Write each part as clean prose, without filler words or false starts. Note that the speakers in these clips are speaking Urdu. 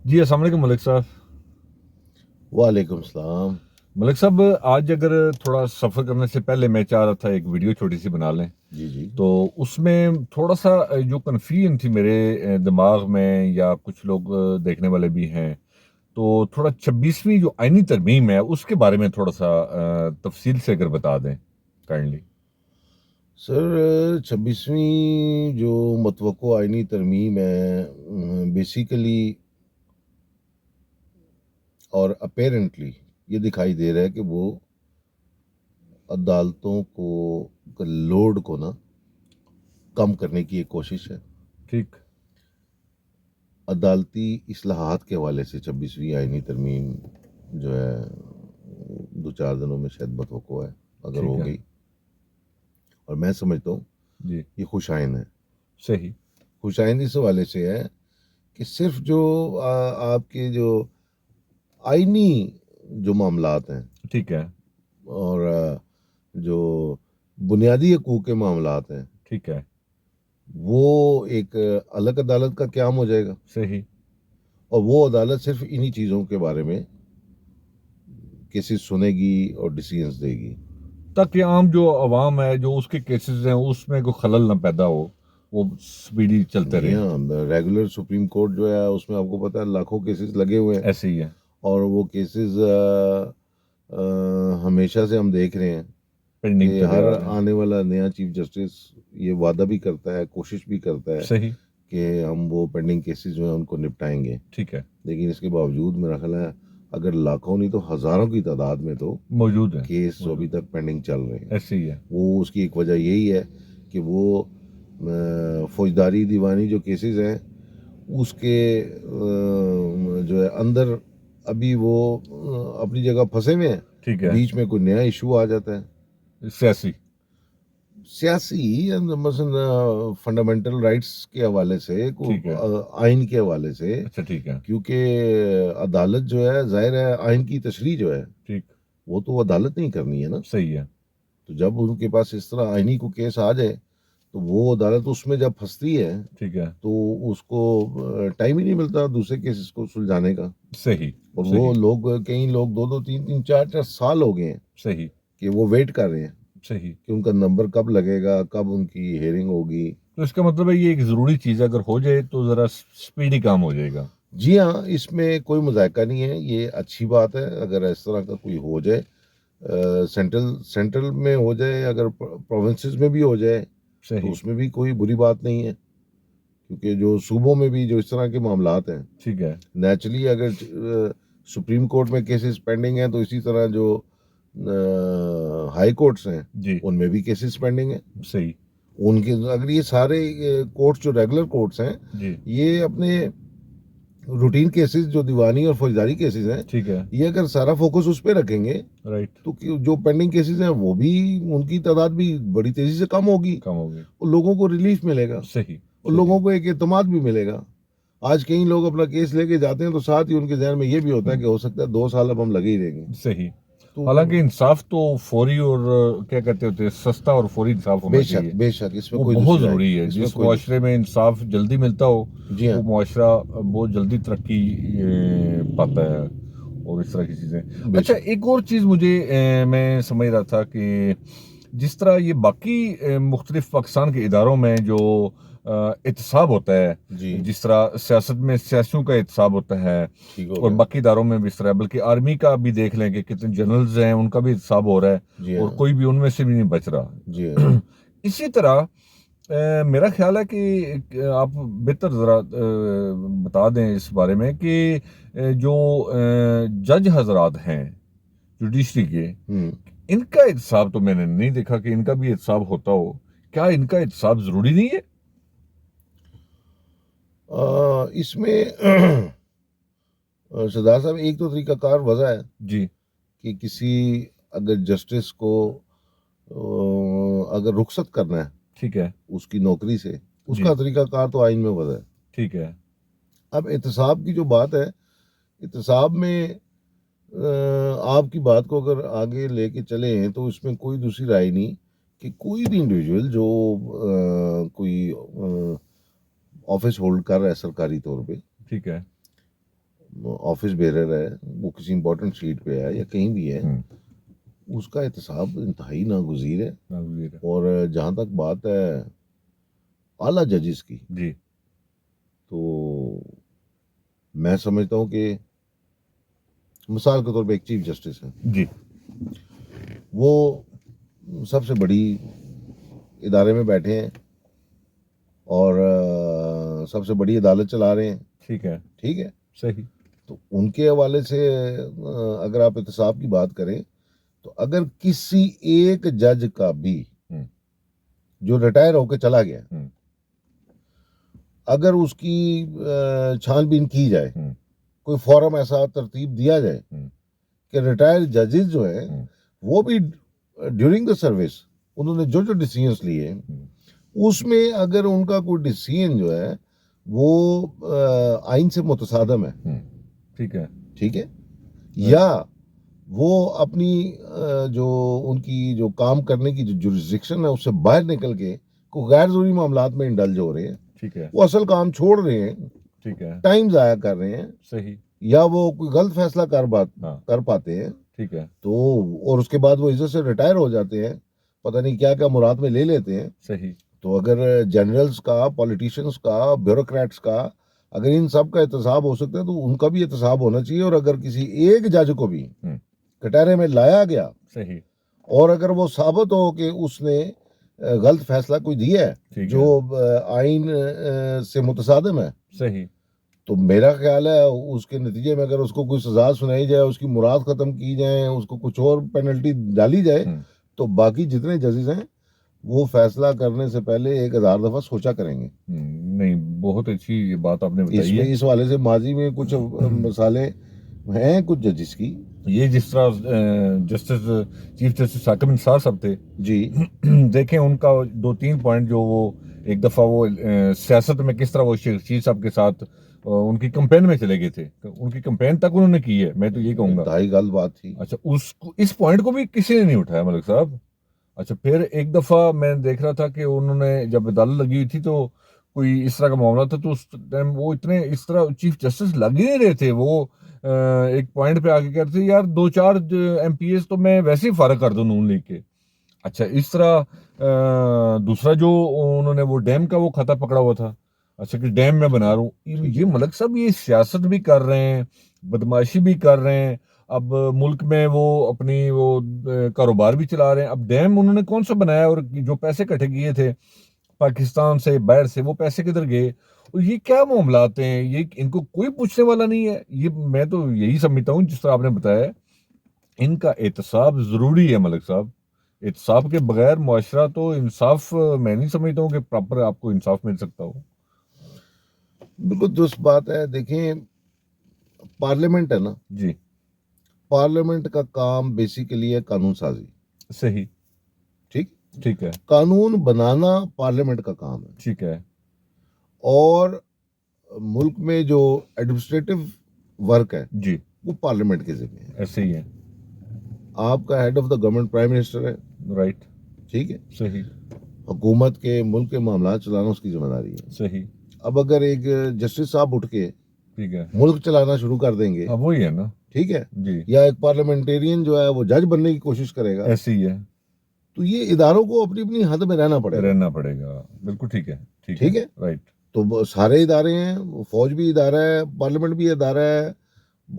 جی السلام علیکم ملک صاحب. وعلیکم السلام. ملک صاحب آج اگر تھوڑا سفر کرنے سے پہلے میں چاہ رہا تھا ایک ویڈیو چھوٹی سی بنا لیں. جی جی. تو اس میں تھوڑا سا جو کنفیوژن تھی میرے دماغ میں یا کچھ لوگ دیکھنے والے بھی ہیں، تو تھوڑا 26ویں جو آئینی ترمیم ہے اس کے بارے میں تھوڑا سا تفصیل سے اگر بتا دیں کائنڈلی. سر 26ویں جو متوقع آئینی ترمیم ہے بیسیکلی اور اپیرنٹلی یہ دکھائی دے رہا ہے کہ وہ عدالتوں کو لوڈ کو نا کم کرنے کی ایک کوشش ہے. ٹھیک. عدالتی اصلاحات کے حوالے سے 26ویں آئینی ترمیم جو ہے 2-4 دنوں میں شاید متوقع ہے اگر ٹھیک ہو ہے. گئی. اور میں سمجھتا ہوں جی یہ خوش آئین ہے. صحیح. خوش آئین اس حوالے سے ہے کہ صرف جو آپ کے جو آئینی جو معاملات ہیں ٹھیک ہے. اور جو بنیادی حقوق کے معاملات ہیں ٹھیک ہے. وہ ایک الگ عدالت کا قیام ہو جائے گا، صحیح. اور وہ عدالت صرف انہی چیزوں کے بارے میں کیسز سنے گی اور ڈیسیژنز دے گی تاکہ عام جو عوام ہے جو اس کے کیسز ہیں اس میں کوئی خلل نہ پیدا ہو، وہ سپیڈی چلتے جی رہیں. ہاں، ریگولر سپریم کورٹ جو ہے اس میں آپ کو پتہ ہے لاکھوں کیسز لگے ہوئے ہیں، ایسے ہی ہے. اور وہ کیسز ہمیشہ سے ہم دیکھ رہے ہیں پینڈنگ کہ چلے ہر آ رہے ہیں. آنے والا نیا چیف جسٹس یہ وعدہ بھی کرتا ہے، کوشش بھی کرتا ہے صحیح. کہ ہم وہ پینڈنگ کیسز جو ہیں ان کو نپٹائیں گے. ٹھیک ہے. لیکن اس کے باوجود میرا خیال ہے اگر لاکھوں نہیں تو ہزاروں کی تعداد میں تو موجود ہے. کیس ابھی تک پینڈنگ چل رہے ہیں. ایسے ہی ہے. وہ اس کی ایک وجہ یہی ہے کہ وہ فوجداری دیوانی جو کیسز ہیں اس کے جو ہے اندر ابھی وہ اپنی جگہ پھنسے ہوئے ہیں. ٹھیک ہے. بیچ میں کوئی نیا ایشو آ جاتا ہے سیاسی. سیاسی، مثلا فنڈامنٹل رائٹس کے حوالے سے، ٹھیک ہے. آئین کے حوالے سے، اچھا ٹھیک ہے. کیونکہ عدالت جو ہے ظاہر ہے آئین کی تشریح جو ہے ٹھیک. وہ تو عدالت نہیں کرنی ہے نا. صحیح ہے. تو جب ان کے پاس اس طرح آئینی کو کیس آ جائے تو وہ عدالت اس میں جب پھنستی ہے ٹھیک ہے. تو اس کو ٹائم ہی نہیں ملتا دوسرے کیسز کو سلجھانے کا. صحیح. اور وہ صحیح. لوگ کئی لوگ 2-2 3-3 4-4 سال ہو گئے ہیں صحیح. کہ وہ ویٹ کر رہے ہیں صحیح. کہ ان کا نمبر کب لگے گا، کب ان کی ہیئرنگ ہوگی. تو اس کا مطلب ہے یہ ایک ضروری چیز ہے، اگر ہو جائے تو ذرا سپیڈی کام ہو جائے گا. جی ہاں، اس میں کوئی مذائقہ نہیں ہے، یہ اچھی بات ہے اگر اس طرح کا کوئی ہو جائے. سینٹرل میں ہو جائے، اگر پروونسز میں بھی ہو جائے تو صحیح. اس میں بھی کوئی بری بات نہیں ہے، کیونکہ جو صوبوں میں بھی جو اس طرح کے معاملات ہیں ٹھیک ہے. نیچرلی اگر سپریم کورٹ میں کیسز پینڈنگ ہیں تو اسی طرح جو ہائی کورٹس ہیں جی. ان میں بھی کیسز پینڈنگ ہیں. صحیح. ان کے اگر یہ سارے کورٹس جو ریگولر کورٹس ہیں جی. یہ اپنے روٹین کیسز جو دیوانی اور فوجداری کیسز ہیں ٹھیک ہے. یہ اگر سارا فوکس اس پہ رکھیں گے رائٹ. تو جو پینڈنگ کیسز ہیں وہ بھی ان کی تعداد بھی بڑی تیزی سے کم ہوگی، کم ہو گئی. اور لوگوں کو ریلیف ملے گا، صحیح. اور لوگوں کو ایک اعتماد بھی ملے گا. آج کئی لوگ اپنا کیس لے کے جاتے ہیں تو ساتھ ہی ان کے ذہن میں یہ بھی ہوتا ہے کہ ہو سکتا ہے 2 سال اب ہم لگے ہی رہیں گے. صحیح. تو حالانکہ انصاف تو فوری اور کیا کہتے ہوتے ہیں سستا اور فوری انصاف ہونا بے چاہیے. شک بے شک اس میں وہ کوئی بہت دوسری رائے ضروری ہے. نہیں، اس میں جس کوئی معاشرے میں انصاف جلدی ملتا ہو جی ہاں. وہ معاشرہ بہت جلدی ترقی پاتا ہے اور اس طرح کی چیزیں. بے اچھا شک. ایک اور چیز مجھے میں سمجھ رہا تھا کہ جس طرح یہ باقی مختلف پاکستان کے اداروں میں جو احتساب ہوتا ہے، جی جس طرح سیاست میں سیاسیوں کا احتساب ہوتا ہے ٹھیک ہو اور گیا. باقی اداروں میں بھی اس طرح، بلکہ آرمی کا بھی دیکھ لیں کہ کتنے جنرلز ہیں ان کا بھی احتساب ہو رہا ہے جی اور ہاں. کوئی بھی ان میں سے بھی نہیں بچ رہا. جی ہاں. اسی طرح میرا خیال ہے کہ آپ بہتر ذرا بتا دیں اس بارے میں کہ جو جج حضرات ہیں جوڈیشری کے، ان کا احتساب تو میں نے نہیں دیکھا کہ ان کا بھی احتساب ہوتا ہو. کیا ان کا احتساب ضروری نہیں ہے؟ اس میں سردار صاحب ایک تو طریقہ کار وضع ہے جی. کہ کسی اگر جسٹس کو اگر رخصت کرنا ہے ٹھیک ہے. اس کی نوکری سے، اس جی. کا طریقہ کار تو آئین میں وضع ہے. ٹھیک ہے. اب احتساب کی جو بات ہے، احتساب میں آپ کی بات کو اگر آگے لے کے چلے ہیں تو اس میں کوئی دوسری رائے نہیں کہ کوئی بھی انڈیویجول جو کوئی آفس ہولڈ کر رہا ہے سرکاری طور پہ، ٹھیک ہے. آفس بیرر ہے، وہ کسی امپورٹنٹ سیٹ پہ ہے یا کہیں بھی ہے، اس کا احتساب انتہائی ناگزیر ہے. ناگزیر ہے. اور جہاں تک بات ہے اعلیٰ ججز کی، جی تو میں سمجھتا ہوں کہ مثال کے طور پہ ایک چیف جسٹس ہے، جی وہ سب سے بڑی ادارے میں بیٹھے ہیں اور سب سے بڑی عدالت چلا رہے ہیں. ٹھیک ہے. ٹھیک ہے، صحیح. تو ان کے حوالے سے اگر آپ احتساب کی بات کریں تو اگر کسی ایک جج کا بھی جو ریٹائر ہو کے چلا گیا، اگر اس کی چھان بین کی جائے، کوئی فورم ایسا ترتیب دیا جائے کہ ریٹائر ججز جو ہیں وہ بھی ڈیورنگ دا سروس انہوں نے جو ڈیسیژنس لیے، اس میں اگر ان کا کوئی ڈیسیژن جو ہے وہ آئین سے متصادم ہے، ٹھیک ہے. ٹھیک ہے، یا وہ اپنی جو ان کی جو کام کرنے کی جو جورسڈکشن ہے اس سے باہر نکل کے کوئی غیر ضروری معاملات میں انڈلج ہو رہے ہیں، ٹھیک ہے. وہ اصل کام چھوڑ رہے ہیں، ٹھیک ہے. ٹائم ضائع کر رہے ہیں، صحیح. یا وہ کوئی غلط فیصلہ کر پاتے ہیں، ٹھیک ہے. تو اور اس کے بعد وہ عزت سے ریٹائر ہو جاتے ہیں، پتہ نہیں کیا کیا مراد میں لے لیتے ہیں. صحیح. تو اگر جنرلز کا، پولیٹیشینز کا، بیوروکریٹس کا، اگر ان سب کا احتساب ہو سکتا ہے تو ان کا بھی احتساب ہونا چاہیے. اور اگر کسی ایک جج کو بھی کٹہرے میں لایا گیا، صحیح، اور اگر وہ ثابت ہو کہ اس نے غلط فیصلہ کوئی دیا ہے جو آئین سے متصادم ہے، صحیح، تو میرا خیال ہے اس کے نتیجے میں اگر اس کو کوئی سزا سنائی جائے، اس کی مراد ختم کی جائیں، اس کو کچھ اور پینلٹی ڈالی جائے، تو باقی جتنے ججز ہیں وہ فیصلہ کرنے سے پہلے 1000 دفعہ سوچا کریں گے. نہیں، بہت اچھی یہ بات آپ نے بتائی ہے. اس والے سے ماضی میں کچھ مثالیں ہیں کچھ ججز کی. یہ جس طرح جسٹس چیف جسٹس حاکم انصار صاحب تھے، جی دیکھیں ان کا 2-3 پوائنٹ جو وہ ایک دفعہ وہ سیاست میں کس طرح وہ شیخ رشید صاحب کے ساتھ ان کی کمپین میں چلے گئے تھے، ان کی کمپین تک انہوں نے کی ہے، میں تو یہ کہوں گا. انتہائی غلط بات تھی. اچھا، اس پوائنٹ کو بھی کسی نے نہیں اٹھایا ملک صاحب. اچھا، پھر ایک دفعہ میں دیکھ رہا تھا کہ انہوں نے جب عدالت لگی ہوئی تھی تو کوئی اس طرح کا معاملہ تھا، تو اس ٹائم وہ اتنے اس طرح چیف جسٹس لگ ہی نہیں رہے تھے. وہ ایک پوائنٹ پہ آگے کہتے یار 2-4 ایم پی ایز تو میں ویسے ہی فارغ کر دوں نون لیگ کے. اچھا، اس طرح دوسرا جو انہوں نے وہ ڈیم کا وہ خطہ پکڑا ہوا تھا، اچھا کہ ڈیم میں بنا رہا ہوں. یہ ملک صاحب یہ سیاست بھی کر رہے ہیں، بدماشی بھی کر رہے ہیں، اب ملک میں وہ اپنی وہ کاروبار بھی چلا رہے ہیں. اب ڈیم انہوں نے کون سا بنایا، اور جو پیسے اکٹھے کیے تھے پاکستان سے باہر سے، وہ پیسے کدھر گئے، اور یہ کیا معاملات ہیں، یہ ان کو کوئی پوچھنے والا نہیں ہے. یہ میں تو یہی سمجھتا ہوں جس طرح آپ نے بتایا، ان کا احتساب ضروری ہے ملک صاحب. احتساب کے بغیر معاشرہ تو انصاف میں نہیں سمجھتا ہوں کہ پراپر آپ کو انصاف مل سکتا ہو. بالکل درست بات ہے. دیکھیں پارلیمنٹ ہے نا جی، پارلیمنٹ کا کام بیسیکلی ہے قانون سازی. صحیح، ٹھیک ہے، قانون بنانا پارلیمنٹ کا کام ہے. ٹھیک ہے، اور ملک میں جو ایڈمنسٹریٹو ورک ہے جی وہ پارلیمنٹ کے ذمہ ہے. ایسے ہی ہے. آپ کا head of the government prime minister ہے، رائٹ، ٹھیک ہے، صحیح، حکومت کے ملک کے معاملات چلانا اس کی ذمہ داری ہے. صحیح. اب اگر ایک جسٹس صاحب اٹھ کے ٹھیک ہے، ملک چلانا شروع کر دیں گے، ہاں وہی ہے نا. ٹھیک ہے، جی، یا ایک پارلیمنٹیرین جو ہے وہ جج بننے کی کوشش کرے گا، ایسے ہی ہے. تو یہ اداروں کو اپنی اپنی حد میں رہنا پڑے گا. بالکل ٹھیک ہے، ٹھیک ہے، رائٹ. تو سارے ادارے ہیں، فوج بھی ادارہ ہے، پارلیمنٹ بھی ادارہ ہے،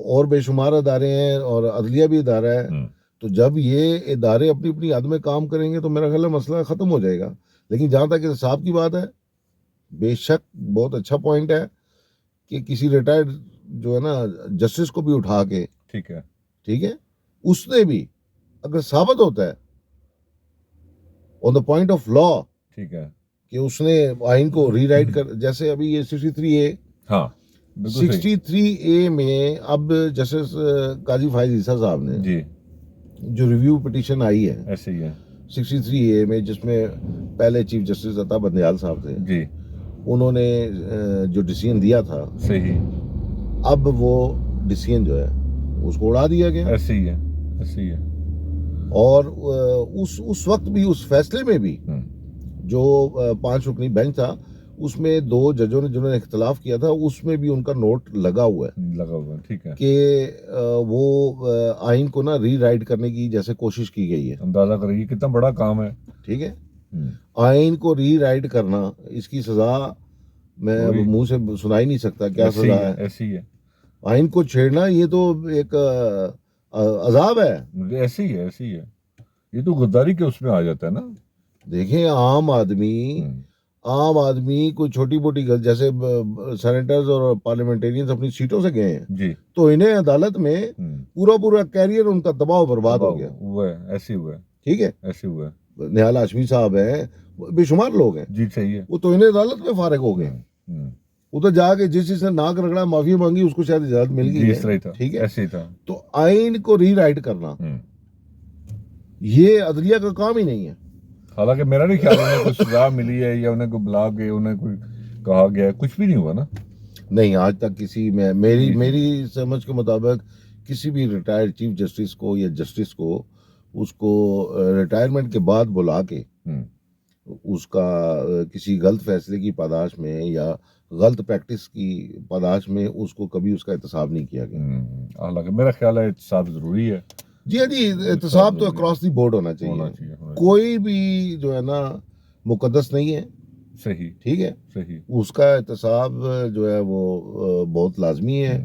اور بے شمار ادارے ہیں، اور عدلیہ بھی ادارہ ہے. تو جب یہ ادارے اپنی اپنی حد میں کام کریں گے تو میرا خیال ہے مسئلہ ختم ہو جائے گا. لیکن جہاں تک احتساب کی بات ہے، بے شک بہت اچھا پوائنٹ ہے کہ کسی ریٹائرڈ جو ہے نا جسٹس کو بھی اٹھا کے، ٹھیک ہے، اس نے بھی اگر ثابت ہوتا ہے آن دا پوائنٹ آف لا، ٹھیک ہے، کہ اس نے آئین کو ری رائٹ کر، جیسے ابھی یہ 63A، ہاں 63A میں اب جسٹس قاضی فائز عیسیٰ صاحب نے جی جو ریویو پٹیشن آئی ہے ایسے ہی ہے 63A میں، جس میں پہلے چیف جسٹس عطا بندیال صاحب تھے، جی، انہوں نے جو ڈیسیژن دیا تھا، صحیح، اب وہ ڈیسیژن جو ہے اس کو اڑا دیا گیا. ایسے ہی ہے. اور اس وقت بھی اس فیصلے میں بھی جو 5 رکنی بینچ تھا اس میں 2 ججوں نے جنہوں نے اختلاف کیا تھا اس میں بھی ان کا نوٹ لگا ہوا ہے لگا ہوا ہے، ٹھیک ہے. کہ وہ آئین کو نا ری رائٹ کرنے کی جیسے کوشش کی گئی ہے. اندازہ کریے کتنا بڑا کام ہے. ٹھیک ہے. ہم، آئین کو ری رائٹ کرنا، اس کی سزا میں اب وہی منہ سے سنا ہی نہیں سکتا کیا ایسی سزا ہے، ہے. ایسی ہے، آئین کو چھیڑنا یہ تو ایک عذاب ہے. ایسی ہے، ایسی ہے. یہ تو غداری کے اس میں آ جاتا ہے نا. دیکھیں عام آدمی کوئی چھوٹی موٹی جیسے سینیٹرز اور پارلیمنٹیرینز اپنی سیٹوں سے گئے ہیں جی. تو انہیں عدالت میں پورا کیریئر ان کا تباہ و برباد ہو گیا. ہوا ہے، ایسے ہوا ہے، ٹھیک ہے. ایسے ہوا ہے. نہال ہاشمی صاحب ہیں، بے شمار لوگ ہیں، جی صحیح ہے. وہ تو انہیں عدالت میں فارغ ہو گئے. ہم، وہ تو جا کے جس چیز نے ناک رگڑا معافی مانگی اس کو شاید اجازت مل جی گئی اس طرح ہی ہے. تھا، ٹھیک ہے. ایسے ہی تھا. تو آئین کو ری رائٹ کرنا ہم. یہ عدلیہ کا کام ہی نہیں ہے. حالانکہ میرا نہیں خیال انہیں کوئی سزا ملی ہے یا انہیں کوئی بلا کے انہیں کوئی کہا گیا ہے، کچھ بھی نہیں ہوا نا. نہیں آج تک کسی میں میری سمجھ کے مطابق کسی بھی ریٹائرڈ چیف جسٹس کو یا جسٹس کو اس کو ریٹائرمنٹ کے بعد بلا کے ہم، اس کا کسی غلط فیصلے کی پاداش میں یا غلط پریکٹس کی پاداش میں اس کو کبھی اس کا احتساب نہیں کیا گیا. حالانکہ میرا خیال ہے احتساب ضروری ہے. جی ہاں جی، احتساب تو اکراس دی بورڈ ہونا ہونا چاہیے. چاہیے. کوئی بھی جو ہے نا مقدس نہیں ہے. صحیح، ٹھیک ہے. صحیح. اس کا احتساب جو ہے وہ بہت لازمی ہے.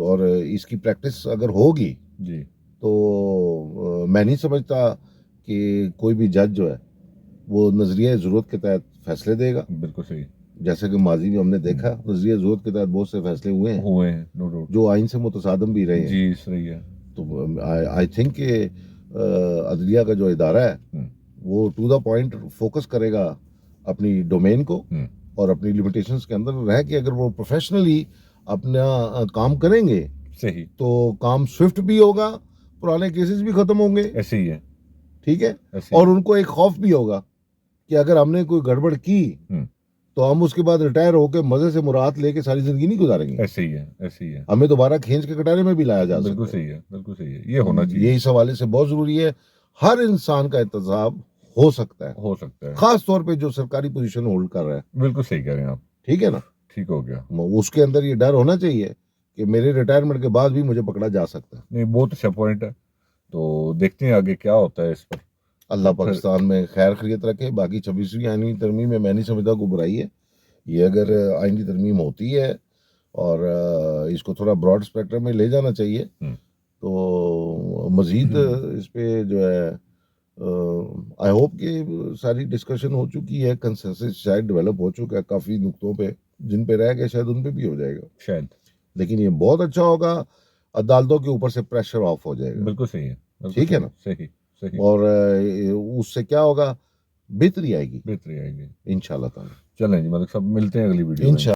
اور اس کی پریکٹس اگر ہوگی جی تو میں نہیں سمجھتا کہ کوئی بھی جج جو ہے وہ نظریہ ضرورت کے تحت فیصلے دے گا. بالکل صحیح. جیسے کہ ماضی میں ہم نے دیکھا نظریہ ضرورت کے تحت بہت سے فیصلے ہوئے ہیں نو ڈاؤٹ. جو آئین سے متصادم بھی رہے ہیں. جی صحیح ہے. تو آئی تھنک کہ عدلیہ کا جو ادارہ ہے وہ ٹو دا پوائنٹ فوکس کرے گا اپنی ڈومین کو اور اپنی لمیٹیشنز کے اندر رہ کے اگر وہ پروفیشنلی اپنا کام کریں گے صحیح. تو کام سوئفٹ بھی ہوگا، پرانے کیسز بھی ختم ہوں گے. ایسے ہی ہے. ٹھیک ہے. ایسے اور ان کو ایک خوف بھی ہوگا کہ اگر ہم نے کوئی گڑبڑ کی تو ہم اس کے بعد ریٹائر ہو کے مزے سے مراد لے کے ساری زندگی نہیں گزاریں گے. ایسے ہی ہے. ایسے ہی ہے. ہمیں دوبارہ کھینچ کے کٹانے میں بھی لایا جا سکتا ہے. بالکل صحیح ہے. بالکل صحیح ہے. یہ ہونا چاہیے. یہ اس حوالے سے بہت ضروری ہے. ہر انسان کا احتساب ہو سکتا ہے، ہو سکتا ہے، خاص طور پہ جو سرکاری پوزیشن ہولڈ کر رہا ہے. بالکل صحیح کہہ رہے ہیں آپ. ٹھیک ہے نا. ٹھیک ہو گیا. اس کے اندر یہ ڈر ہونا چاہیے کہ میرے ریٹائرمنٹ کے بعد بھی مجھے پکڑا جا سکتا ہے. نہیں بہت اچھا پوائنٹ ہے. تو دیکھتے ہیں آگے کیا ہوتا ہے اس پر. اللہ پاکستان میں خیر خیریت رکھے. باقی 26ویں آئینی ترمیم میں نہیں سمجھتا کوئی برائی ہے. یہ اگر آئینی ترمیم ہوتی ہے اور اس کو تھوڑا براڈ اسپیکٹرم میں لے جانا چاہیے تو مزید اس پہ جو ہے آئی ہوپ کہ ساری ڈسکشن ہو چکی ہے، کنسنسس شاید ڈیولپ ہو چکا ہے کافی نقطوں پہ جن پہ رہ گئے شاید ان پہ بھی ہو جائے گا شاید. لیکن یہ بہت اچھا ہوگا. عدالتوں کے اوپر سے پریشر آف ہو جائے گا. بالکل صحیح ہے. ٹھیک ہے نا. صحیح صحیح. اور اس سے کیا ہوگا، بہتری آئے گی بہتری آئے گی انشاءاللہ تعالی. چلیں جی ملک صاحب، ملتے ہیں اگلی ویڈیو میں.